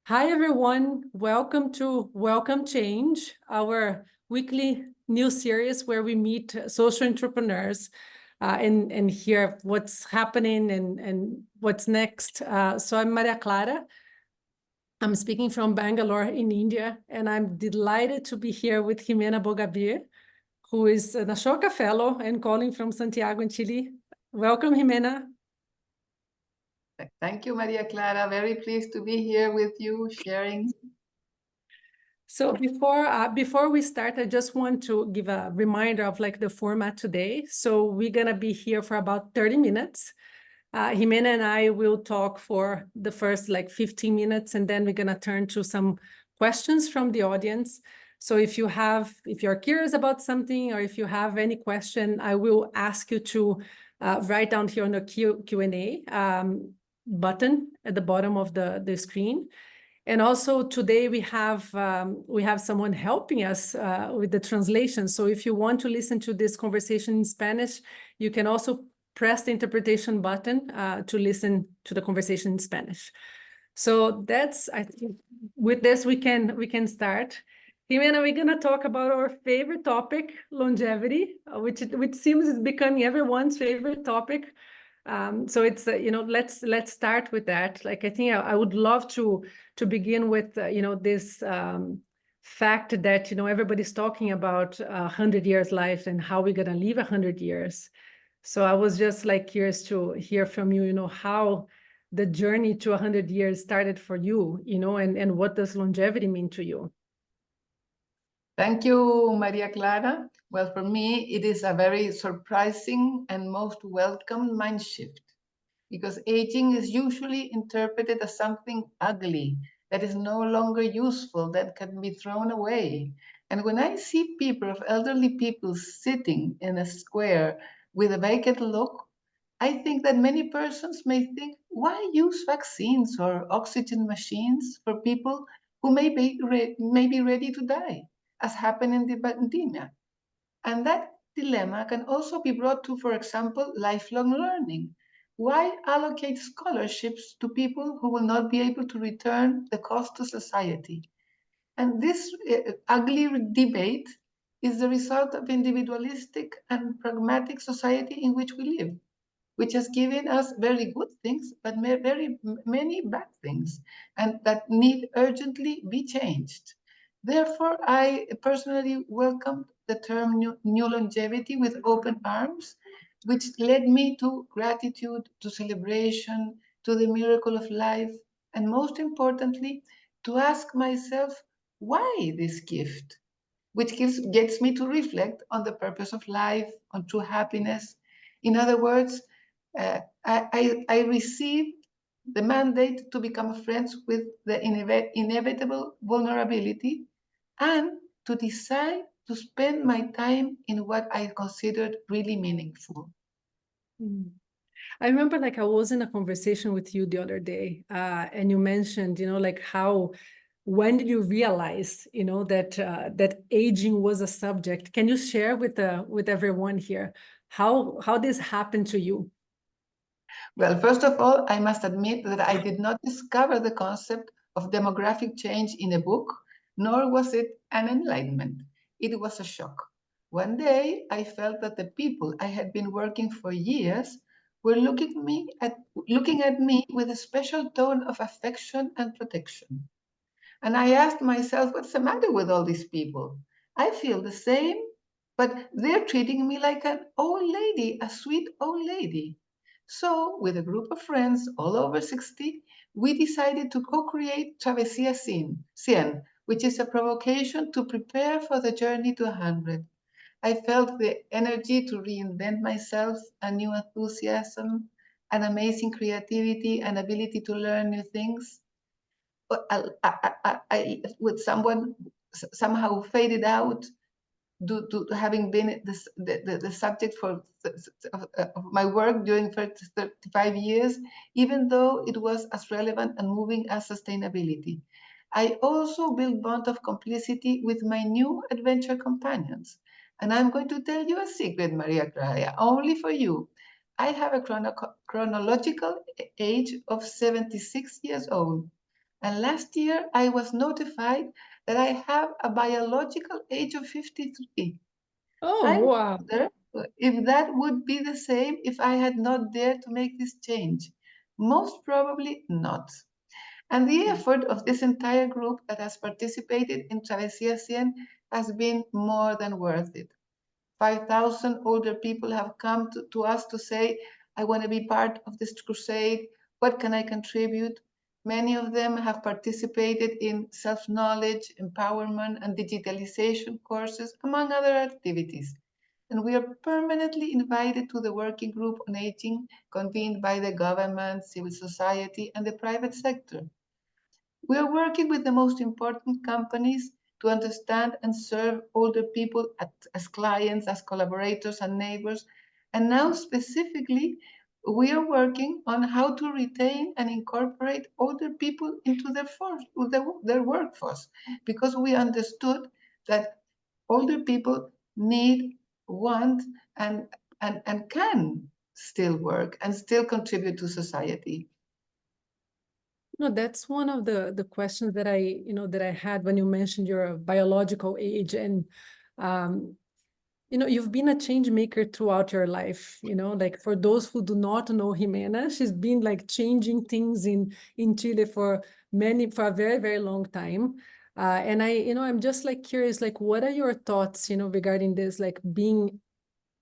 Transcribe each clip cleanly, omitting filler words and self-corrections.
Hi, everyone. Welcome to Welcome Change, our weekly news series where we meet social entrepreneurs and hear what's happening and what's next. So I'm Maria Clara. I'm speaking from Bangalore in India, and I'm delighted to be here with Ximena Abogabir, who is an Ashoka Fellow and calling from Santiago in Chile. Welcome, Ximena. Thank you, Maria Clara. Very pleased to be here with you, sharing. So before we start, I just want to give a reminder of like the format today. So we're gonna be here for about 30 minutes. Ximena and I will talk for the first like 15 minutes, and then we're gonna turn to some questions from the audience. So if you're curious about something, or if you have any question, I will ask you to write down here on the Q&A button at the bottom of the screen. And also today we have someone helping us with the translation. So if you want to listen to this conversation in Spanish, you can also press the interpretation button to listen to the conversation in Spanish. So I think with this we can start. Ximena, we're gonna talk about our favorite topic, longevity, which seems is becoming everyone's favorite topic. So it's let's start with that. Like I think I would love to begin with this fact that everybody's talking about 100 years life and how we're gonna live 100 years. So I was just like curious to hear from you, how the journey to 100 years started for you, and what does longevity mean to you? Thank you, Maria Clara. Well, for me, it is a very surprising and most welcome mind shift, because aging is usually interpreted as something ugly that is no longer useful, that can be thrown away. And when I see elderly people sitting in a square with a vacant look, I think that many persons may think, why use vaccines or oxygen machines for people who may be ready to die, as happened in the pandemic? And that dilemma can also be brought to, for example, lifelong learning. Why allocate scholarships to people who will not be able to return the cost to society? And this ugly debate is the result of individualistic and pragmatic society in which we live, which has given us very good things, but very many bad things, and that need urgently be changed. Therefore, I personally welcomed the term new longevity with open arms, which led me to gratitude, to celebration, to the miracle of life, and most importantly, to ask myself, why this gift? Which gets me to reflect on the purpose of life, on true happiness. In other words, I received the mandate to become friends with the inevitable vulnerability and to decide to spend my time in what I considered really meaningful. Mm. I remember like I was in a conversation with you the other day, and you mentioned, like when did you realize, that aging was a subject? Can you share with everyone here how this happened to you? Well, first of all, I must admit that I did not discover the concept of demographic change in a book, nor was it an enlightenment. It was a shock. One day, I felt that the people I had been working for years were looking at me with a special tone of affection and protection. And I asked myself, what's the matter with all these people? I feel the same, but they're treating me like an old lady, a sweet old lady. So, with a group of friends all over 60, we decided to co-create Travesia Sin, which is a provocation to prepare for the journey to 100. I felt the energy to reinvent myself, a new enthusiasm, an amazing creativity, an ability to learn new things. With someone somehow faded out due to having been the subject of my work during 35 years, even though it was as relevant and moving as sustainability. I also built bond of complicity with my new adventure companions. And I'm going to tell you a secret, Maria Clara, only for you. I have a chronological age of 76 years old. And last year, I was notified that I have a biological age of 53. Oh, I wow. wonder if that would be the same if I had not dared to make this change. Most probably not. And the effort of this entire group that has participated in Travesia Sin has been more than worth it. 5,000 older people have come to us to say, I want to be part of this crusade. What can I contribute? Many of them have participated in self-knowledge, empowerment, and digitalization courses, among other activities. And we are permanently invited to the working group on aging convened by the government, civil society, and the private sector. We are working with the most important companies to understand and serve older people as clients, as collaborators and neighbors. And now specifically, we are working on how to retain and incorporate older people into their workforce, because we understood that older people need, want, and can still work and still contribute to society. No, that's one of the questions that I had when you mentioned your biological age. And you've been a change maker throughout your life. Like, for those who do not know Ximena, she's been like changing things in Chile for a very, very long time. And I'm just like curious, like, what are your thoughts, regarding this, like being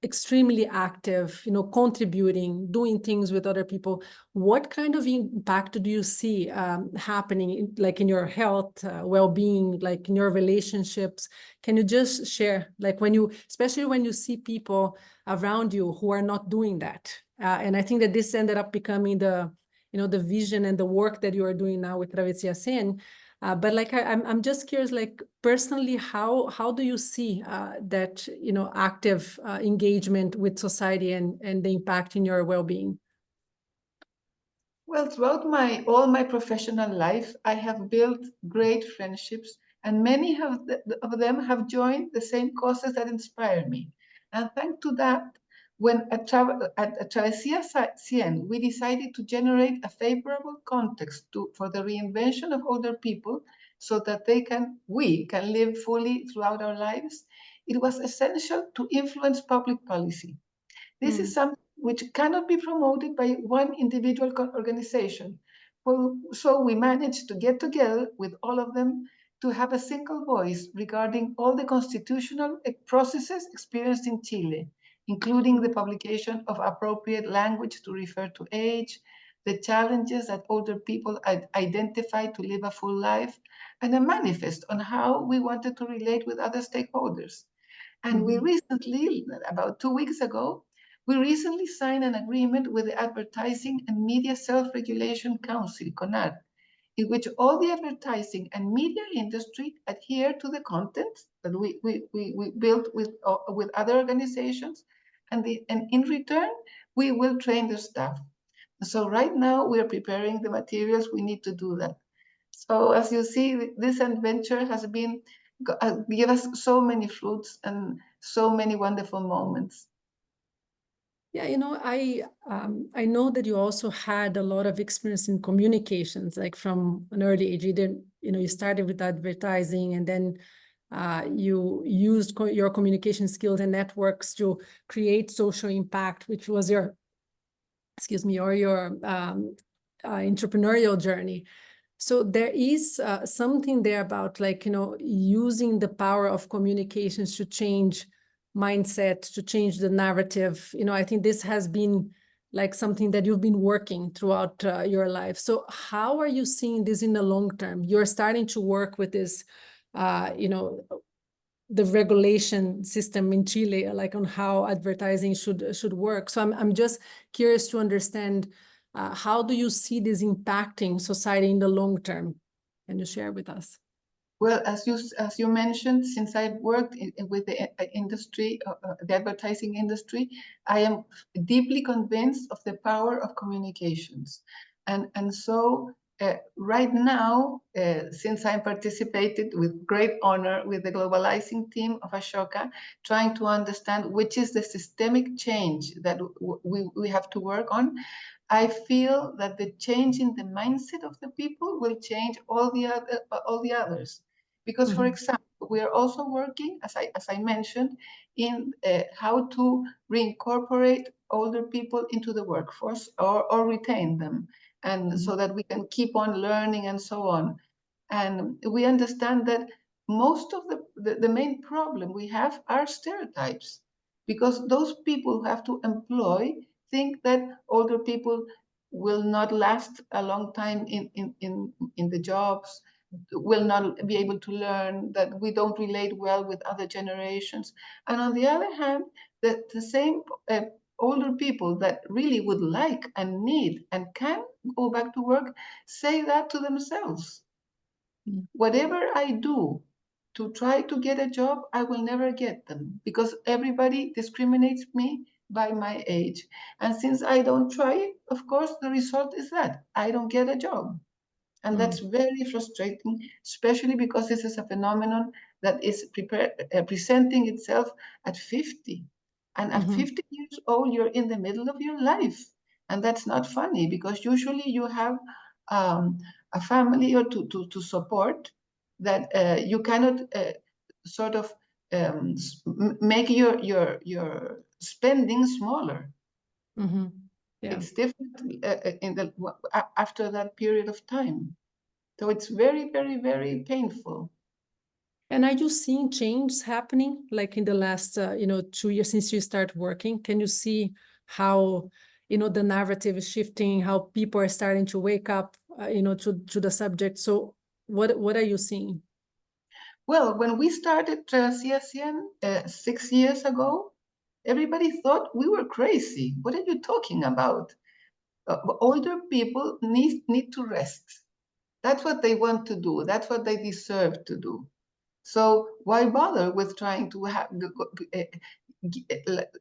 extremely active, contributing, doing things with other people? What kind of impact do you see happening, like in your health, well-being, like in your relationships? Can you just share, like, especially when you see people around you who are not doing that? And I think that this ended up becoming the vision and the work that you are doing now with Travesia Sin. But like, I'm just curious, like, personally, how do you see that active engagement with society and the impact in your well-being? Well, throughout all my professional life, I have built great friendships, and many of them have joined the same causes that inspire me. And thanks to that, when at Travesia Sin, we decided to generate a favorable context for the reinvention of older people so that we can live fully throughout our lives. It was essential to influence public policy. This is something which cannot be promoted by one individual organization. Well, so we managed to get together with all of them to have a single voice regarding all the constitutional processes experienced in Chile, including the publication of appropriate language to refer to age, the challenges that older people identify to live a full life, and a manifest on how we wanted to relate with other stakeholders. And we recently, about 2 weeks ago, we recently signed an agreement with the Advertising and Media Self-Regulation Council, CONAR, in which all the advertising and media industry adhere to the content that we built with other organizations, and in return, we will train the staff. So right now, we are preparing the materials we need to do that. So as you see, this adventure has give us so many fruits and so many wonderful moments. Yeah, I know that you also had a lot of experience in communications, like from an early age. You started with advertising, and then you used your communication skills and networks to create social impact, which was your entrepreneurial journey. So there is something there about, like, using the power of communications to change mindset, to change the narrative. I think this has been like something that you've been working throughout your life. So how are you seeing this in the long term? You're starting to work with this, the regulation system in Chile, like on how advertising should work. So I'm just curious to understand, how do you see this impacting society in the long term? Can you share with us? Well, as you mentioned, since I've worked with the industry, the advertising industry, I am deeply convinced of the power of communications, and so right now, since I participated with great honor with the globalizing team of Ashoka, trying to understand which is the systemic change that we have to work on. I feel that the change in the mindset of the people will change all the others. Because, for example, we are also working, as I mentioned, in how to reincorporate older people into the workforce or retain them, and so that we can keep on learning and so on. And we understand that most of the main problem we have are stereotypes, because those people who have to employ think that older people will not last a long time in the jobs, will not be able to learn, that we don't relate well with other generations. And on the other hand, the same older people that really would like and need and can go back to work say that to themselves. Whatever I do to try to get a job, I will never get them, because everybody discriminates me by my age. And since I don't try it, of course, the result is that I don't get a job. And that's very frustrating, especially because this is a phenomenon that is presenting itself at 50. And at 50 years old, you're in the middle of your life. And that's not funny, because usually you have a family or to support, that you cannot sort of make your spending smaller. Yeah. It's different after that period of time. So it's very, very, very painful. And are you seeing change happening, like in the last, 2 years since you start working? Can you see how, the narrative is shifting, how people are starting to wake up, to the subject? So what are you seeing? Well, when we started Travesia Sin 6 years ago, everybody thought we were crazy. What are you talking about? Older people need to rest. That's what they want to do. That's what they deserve to do. So why bother with trying to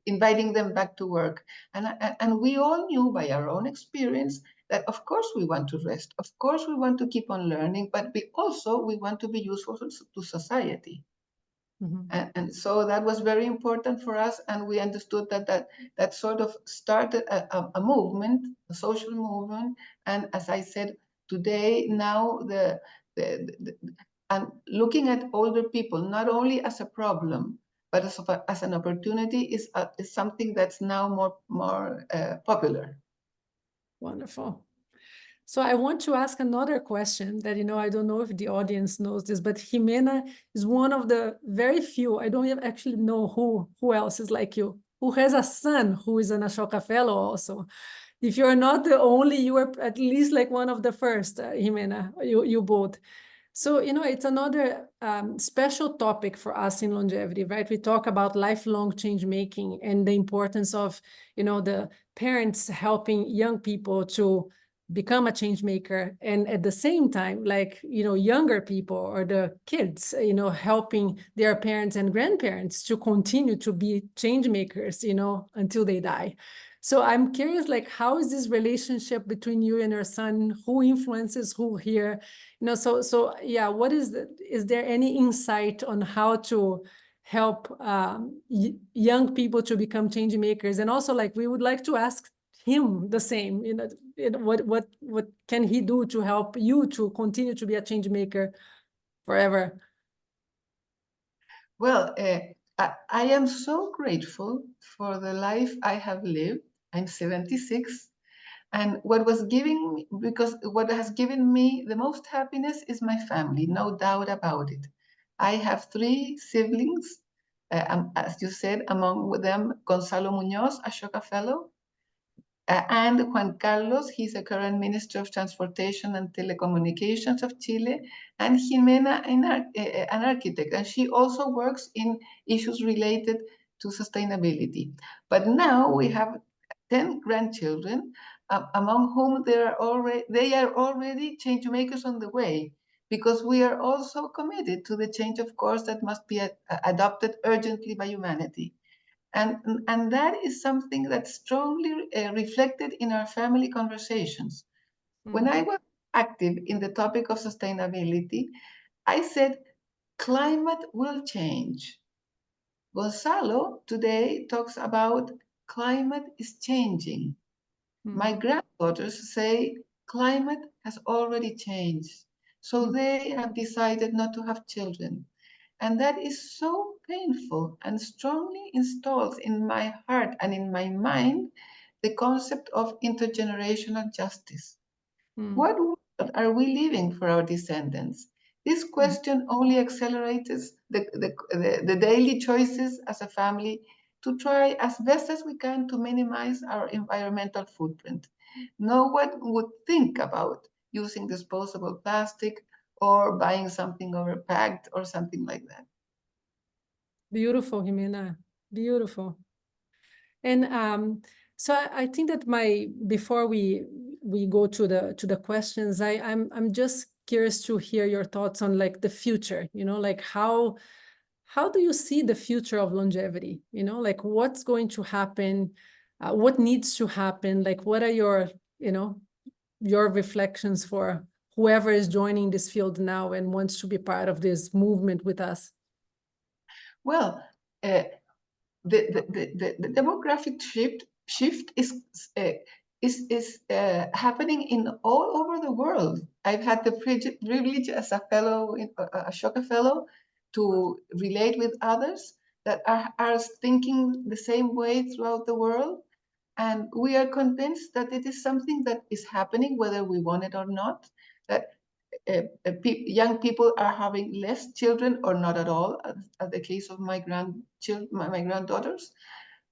inviting them back to work? And we all knew by our own experience that of course we want to rest, of course we want to keep on learning, but we want to be useful to society. And so that was very important for us, and we understood that sort of started a movement, a social movement. And as I said, today, now and looking at older people not only as a problem, but as an opportunity is something that's now more popular. Wonderful. So I want to ask another question that, I don't know if the audience knows this, but Ximena is one of the very few, I don't actually know who else is like you, who has a son who is an Ashoka Fellow also. If you're not the only, you are at least like one of the first, Ximena, you both. So, it's another special topic for us in longevity, right? We talk about lifelong change making and the importance of, the parents helping young people to become a change maker. And at the same time, like, younger people or the kids, helping their parents and grandparents to continue to be change makers, until they die. So I'm curious, like, how is this relationship between you and your son? Who influences who here? So yeah, is there any insight on how to help young people to become change makers? And also, like, we would like to ask him the same, what can he do to help you to continue to be a change maker forever? Well, I am so grateful for the life I have lived. I'm 76. And what has given me the most happiness is my family, no doubt about it. I have 3 siblings, as you said, among them Gonzalo Muñoz, Ashoka Fellow, and Juan Carlos, he's a current Minister of Transportation and Telecommunications of Chile, and Ximena, an architect, and she also works in issues related to sustainability. But now we have 10 grandchildren, among whom they are already change makers on the way, because we are also committed to the change of course that must be adopted urgently by humanity. And that is something that's strongly reflected in our family conversations. When I was active in the topic of sustainability, I said, climate will change. Gonzalo today talks about climate is changing. My granddaughters say climate has already changed, so they have decided not to have children. And that is so painful and strongly installs in my heart and in my mind the concept of intergenerational justice. What world are we leaving for our descendants? This question only accelerates the daily choices as a family to try as best as we can to minimize our environmental footprint. No one would think about using disposable plastic or buying something overpacked or something like that. Beautiful, Ximena. Beautiful. And so I think that before we go to the questions, I'm just curious to hear your thoughts on like the future, like how do you see the future of longevity? Like what's going to happen, what needs to happen, like what are your reflections for whoever is joining this field now and wants to be part of this movement with us? Well, the demographic shift is happening in all over the world. I've had the privilege as a fellow, Ashoka Fellow, to relate with others that are thinking the same way throughout the world. And we are convinced that it is something that is happening, whether we want it or not, that young people are having less children or not at all, as the case of my granddaughters.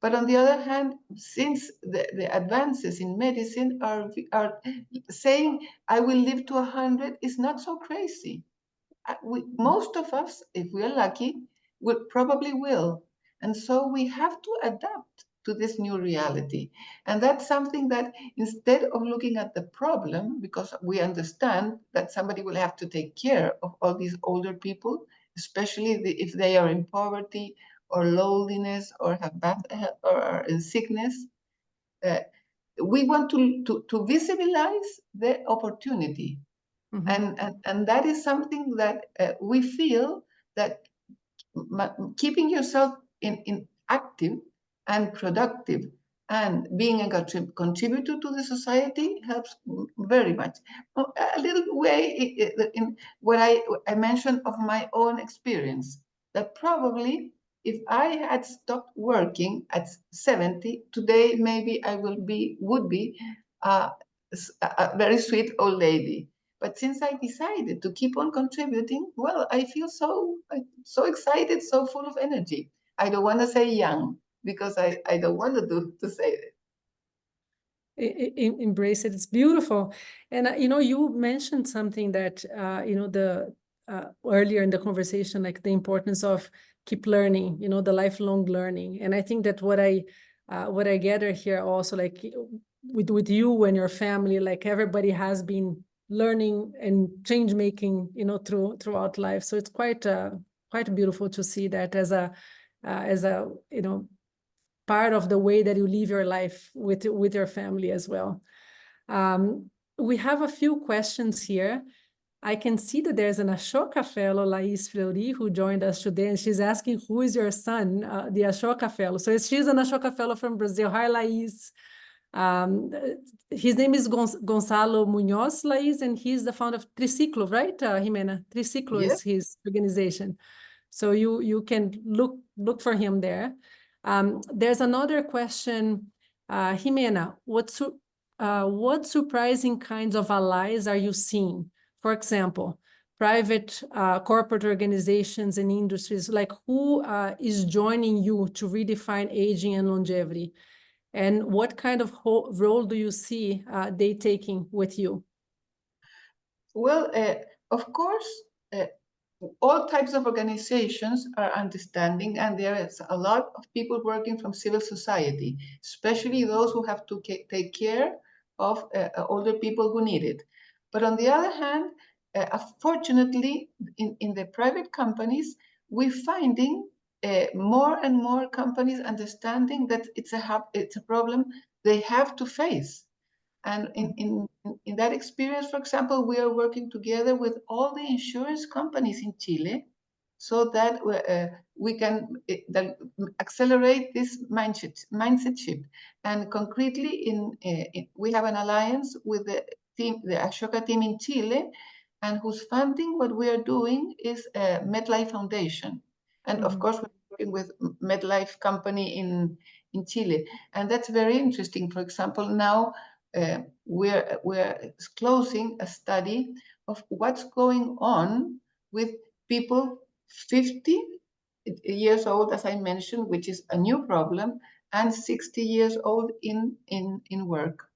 But on the other hand, since the advances in medicine are saying I will live to 100 is not so crazy. Most of us, if we are lucky, will. And so we have to adapt to this new reality. And that's something that instead of looking at the problem, because we understand that somebody will have to take care of all these older people, especially if they are in poverty or loneliness or have bad health or are in sickness, we want to visibilize the opportunity. And that is something that we feel that keeping yourself in active and productive and being a contributor to the society helps very much. A little way in what I mentioned of my own experience, that probably if I had stopped working at 70, today maybe I would be a very sweet old lady. But since I decided to keep on contributing, well, I feel so excited, so full of energy. I don't want to say young because I don't want to say it. Embrace it. It's beautiful. And you mentioned something that the earlier in the conversation, like the importance of keep learning, the lifelong learning. And I think that what I gather here also, like with you and your family, like everybody has been learning and change making, throughout life. So it's quite beautiful to see that as a part of the way that you live your life with your family as well. We have a few questions here. I can see that there's an Ashoka Fellow, Laís Fleury, who joined us today, and she's asking, who is your son, the Ashoka Fellow? So she's an Ashoka Fellow from Brazil. Hi, Laís. His name is Gonzalo Munoz, Laís, and he's the founder of Triciclo, right, Ximena? Triciclo Yes. is his organization. So you can look for him there. There's another question, Ximena, what surprising kinds of allies are you seeing? For example, private corporate organizations and industries, like who is joining you to redefine aging and longevity? And what kind of role do you see they taking with you? Well, of course, all types of organizations are understanding, and there is a lot of people working from civil society, especially those who have to take care of older people who need it. But on the other hand, fortunately, in the private companies, we're finding more and more companies understanding that it's a problem they have to face. And in that experience, for example, we are working together with all the insurance companies in Chile so that we can accelerate this mindset shift. And concretely, we have an alliance with the Ashoka team in Chile, and whose funding, what we are doing is MedLife Foundation. And of course, we're working with MedLife company in Chile. And that's very interesting. For example, now we're closing a study of what's going on with people 50 years old, as I mentioned, which is a new problem, and 60 years old in work.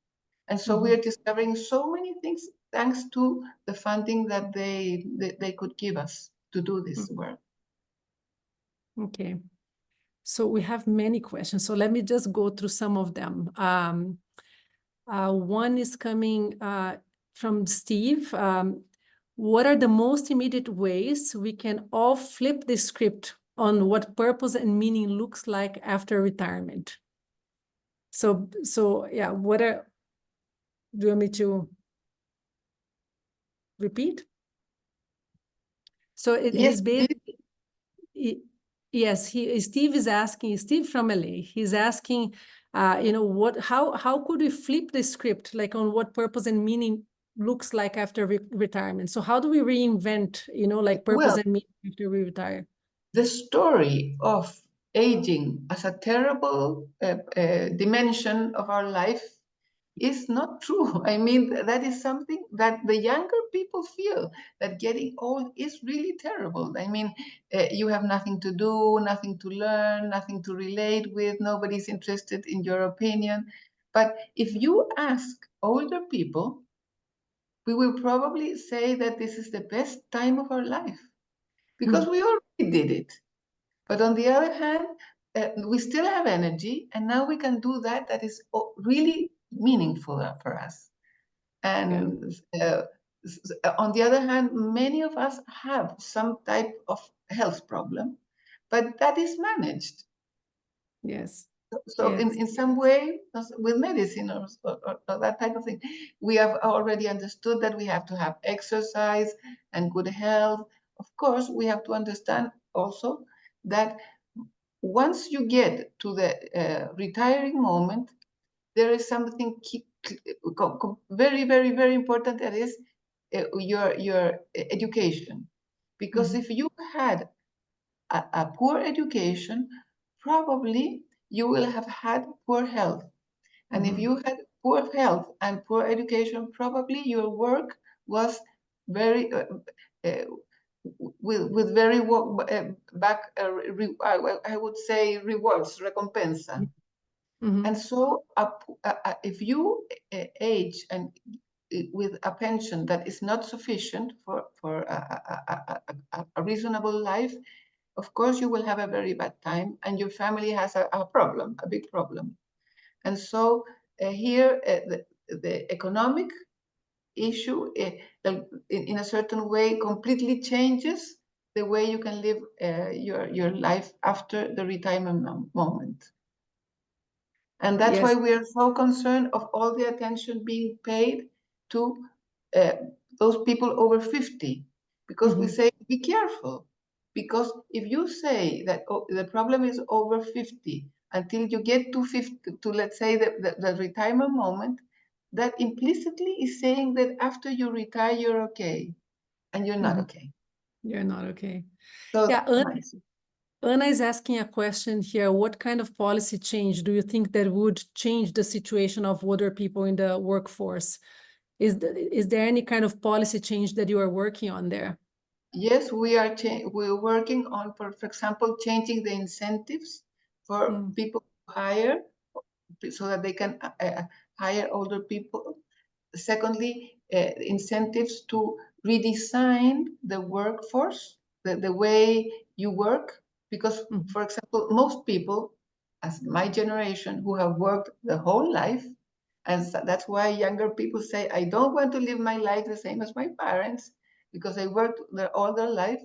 And so we are discovering so many things thanks to the funding that they could give us to do this work. Okay. So we have many questions. So let me just go through some of them. One is coming from Steve. What are the most immediate ways we can all flip the script on what purpose and meaning looks like after retirement? So yeah, do you want me to repeat? So Yes, Steve is asking, Steve from LA, he's asking, how could we flip the script, like on what purpose and meaning looks like after retirement? So how do we reinvent, like purpose and meaning after we retire? The story of aging as a terrible dimension of our life is not true. I mean, that is something that the younger people feel, that getting old is really terrible. I mean, you have nothing to do, nothing to learn, nothing to relate with, nobody's interested in your opinion. But if you ask older people, we will probably say that this is the best time of our life because we already did it. But on the other hand, we still have energy, and now we can do that is really meaningful for us. And on the other hand, many of us have some type of health problem, but that is managed. Yes. So in some way, with medicine or that type of thing, we have already understood that we have to have exercise and good health. Of course, we have to understand also that once you get to the retiring moment, there is something very, very, very important, that is your education. Because if you had a poor education, probably you will have had poor health. And if you had poor health and poor education, probably your work was very with very I would say rewards, recompensa. And so if you age and with a pension that is not sufficient for a reasonable life, of course you will have a very bad time, and your family has a problem, a big problem. And so here the economic issue in a certain way completely changes the way you can live your life after the retirement moment. And that's why we are so concerned of all the attention being paid to those people over 50, because we say, be careful. Because if you say that the problem is over 50 until you get to 50, to let's say the retirement moment, that implicitly is saying that after you retire, you're okay. And you're not okay. You're not okay. So yeah, Anna is asking a question here. What kind of policy change do you think that would change the situation of older people in the workforce? Is there any kind of policy change that you are working on there? Yes, we're working on, for example, changing the incentives for people to hire so that they can hire older people. Secondly, incentives to redesign the workforce, the way you work. Because, for example, most people, as my generation, who have worked the whole life, and so that's why younger people say, I don't want to live my life the same as my parents, because they worked all their life.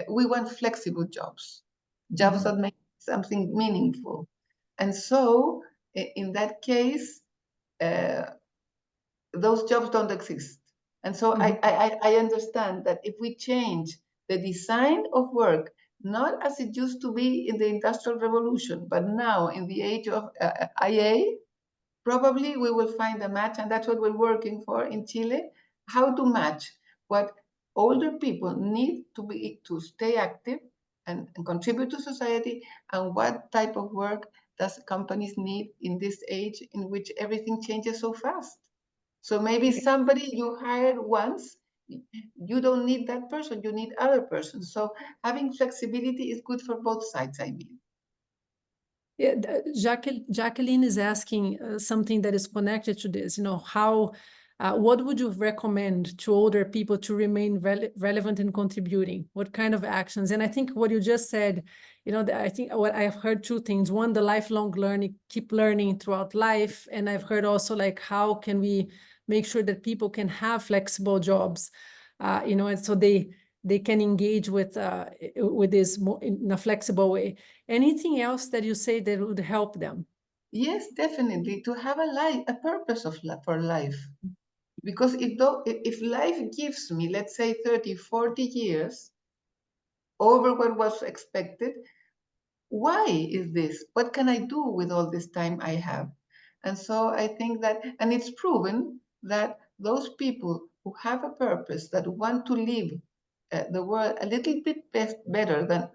We want flexible jobs, jobs that make something meaningful. And so, in that case, those jobs don't exist. And so I understand that if we change the design of work, not as it used to be in the Industrial Revolution, but now in the age of IA, probably we will find a match, and that's what we're working for in Chile, how to match what older people need to stay active and contribute to society, and what type of work does companies need in this age in which everything changes so fast. So maybe somebody you hired once, you don't need that person, you need other persons. So having flexibility is good for both sides, I mean. Yeah, Jacqueline is asking something that is connected to this. What would you recommend to older people to remain relevant and contributing? What kind of actions? And I think what you just said, I think what I've heard two things. One, the lifelong learning, keep learning throughout life. And I've heard also like, how can we make sure that people can have flexible jobs, and so they can engage with this more in a flexible way. Anything else that you say that would help them? Yes, definitely, to have a purpose for life. Because if life gives me, let's say 30, 40 years over what was expected, why is this? What can I do with all this time I have? And so I think that, and it's proven that those people who have a purpose, that want to live the world a little bit better than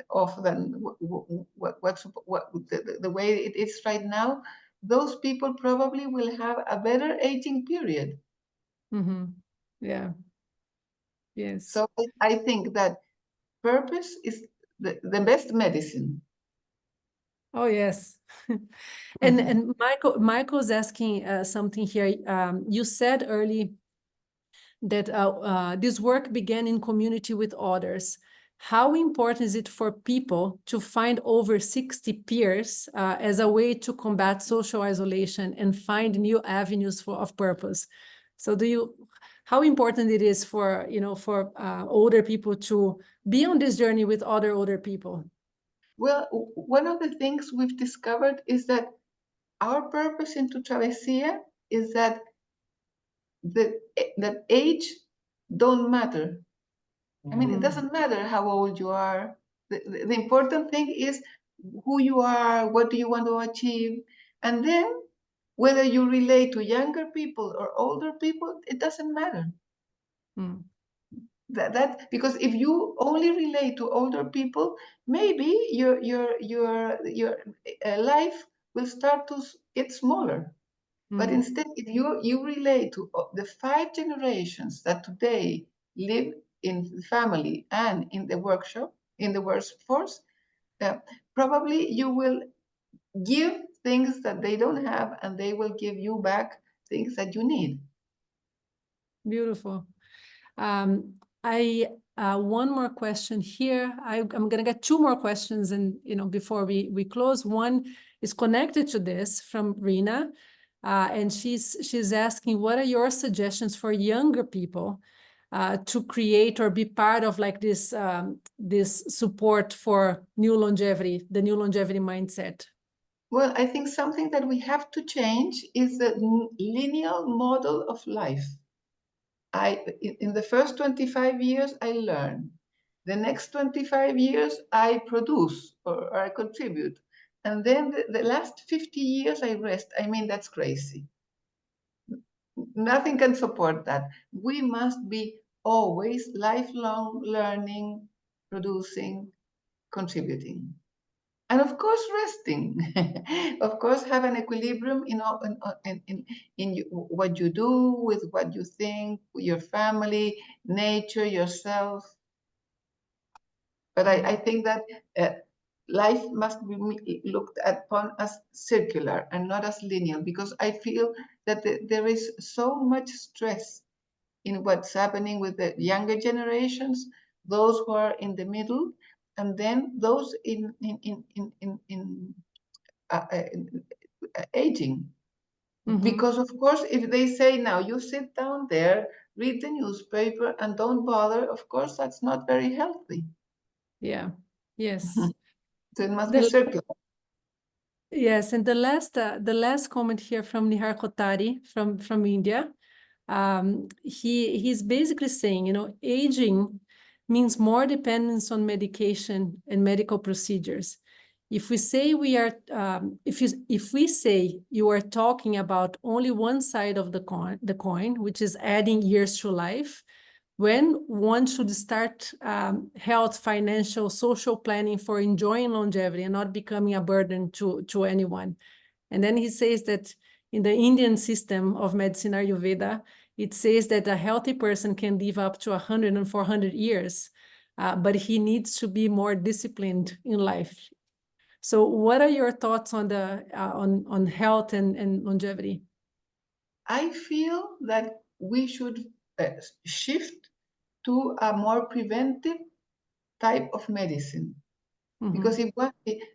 the way it is right now, those people probably will have a better aging period. Mm-hmm. Yeah. Yes. So I think that purpose is the best medicine. Oh, yes. And Michael's asking something here. You said early that this work began in community with others. How important is it for people to find over 60 peers as a way to combat social isolation and find new avenues of purpose? So how important it is for older people to be on this journey with other older people? Well, one of the things we've discovered is that our purpose into Travesía is that that age don't matter. I mean, it doesn't matter how old you are. The important thing is who you are, what do you want to achieve, and then whether you relate to younger people or older people, it doesn't matter. Mm. Because if you only relate to older people, maybe your life will start to get smaller. But instead, if you relate to the 5 generations that today live in the family and in the workshop, in the workforce, probably you will give things that they don't have, and they will give you back things that you need. Beautiful. One more question here. I'm going to get two more questions, and before we close. One is connected to this from Rina, and she's asking, what are your suggestions for younger people to create or be part of like this support for new longevity, the new longevity mindset? Well, I think something that we have to change is the linear model of life. In the first 25 years, I learn. The next 25 years, I produce or I contribute. And then the last 50 years, I rest. I mean, that's crazy. Nothing can support that. We must be always lifelong learning, producing, contributing. And of course, resting. Of course, have an equilibrium in what you do, with what you think, your family, nature, yourself. But I think that life must be looked upon as circular and not as linear, because I feel that there is so much stress in what's happening with the younger generations, those who are in the middle, and then those in aging. Mm-hmm. Because of course, if they say now you sit down there, read the newspaper, and don't bother, of course that's not very healthy. Yeah. Yes. So it must be circular. Yes, and the last comment here from Nihar Kotari from India, he's basically saying, aging means more dependence on medication and medical procedures. If we say if we say you are talking about only one side of the coin, which is adding years to life, when one should start health, financial, social planning for enjoying longevity and not becoming a burden to anyone. And then he says that in the Indian system of medicine Ayurveda, it says that a healthy person can live up to 100 and 400 years, but he needs to be more disciplined in life. So what are your thoughts on the on health and longevity? I feel that we should shift to a more preventive type of medicine. Because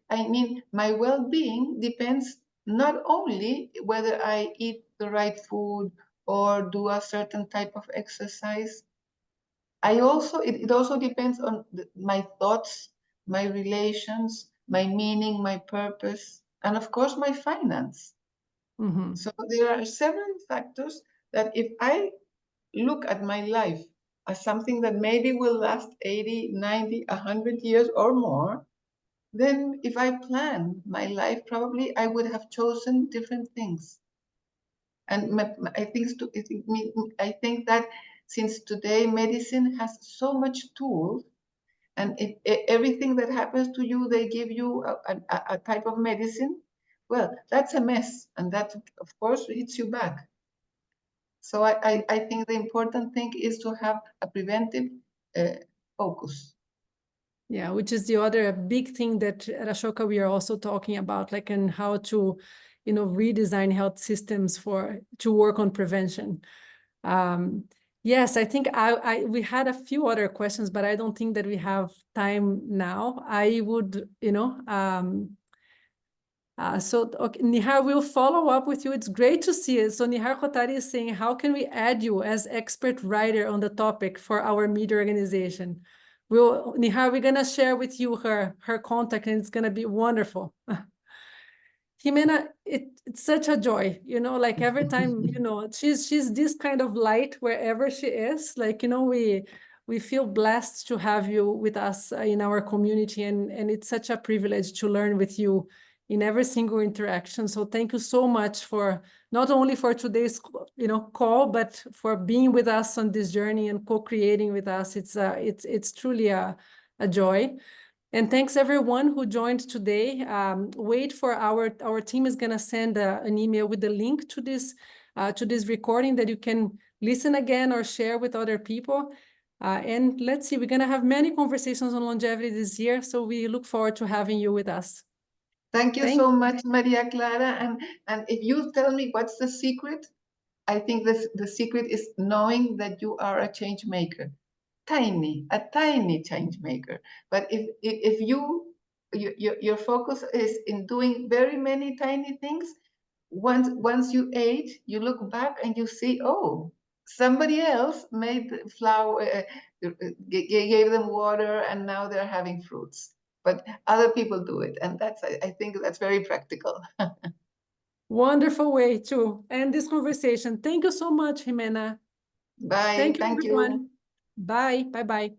I mean, my well-being depends not only whether I eat the right food or do a certain type of exercise. It also depends on my thoughts, my relations, my meaning, my purpose, and of course my finance. So there are several factors that if I look at my life as something that maybe will last 80, 90, 100 years or more, then if I plan my life, probably I would have chosen different things. And I think that since today medicine has so much tools, and everything that happens to you, they give you a type of medicine, well, that's a mess, and that, of course, hits you back. So I think the important thing is to have a preventive focus. Yeah, which is the other big thing that at Ashoka we are also talking about, like, and how to, redesign health systems to work on prevention. Yes, I think we had a few other questions, but I don't think that we have time now. I would, so okay, Nihar, we'll follow up with you. It's great to see it. So Nihar Khotari is saying, how can we add you as expert writer on the topic for our media organization? Nihar, we're gonna share with you her contact, and it's gonna be wonderful. Ximena, it's such a joy, like every time, she's this kind of light wherever she is. Like, we feel blessed to have you with us in our community, and it's such a privilege to learn with you in every single interaction. So thank you so much for not only for today's call, but for being with us on this journey and co-creating with us. It's truly a joy. And thanks everyone who joined today. Wait for our team is gonna send an email with the link to this recording that you can listen again or share with other people. And let's see, we're gonna have many conversations on longevity this year. So we look forward to having you with us. Thank you so much, Maria Clara. And if you tell me what's the secret, I think the secret is knowing that you are a change maker, a tiny change maker. But if your focus is in doing very many tiny things, once you age, you look back and you see, oh, somebody else made flower, gave them water, and now they're having fruits. But other people do it, and I think that's very practical. Wonderful way to end this conversation. Thank you so much, Ximena. Bye. Thank you, Thank everyone. you. Bye. Bye-bye.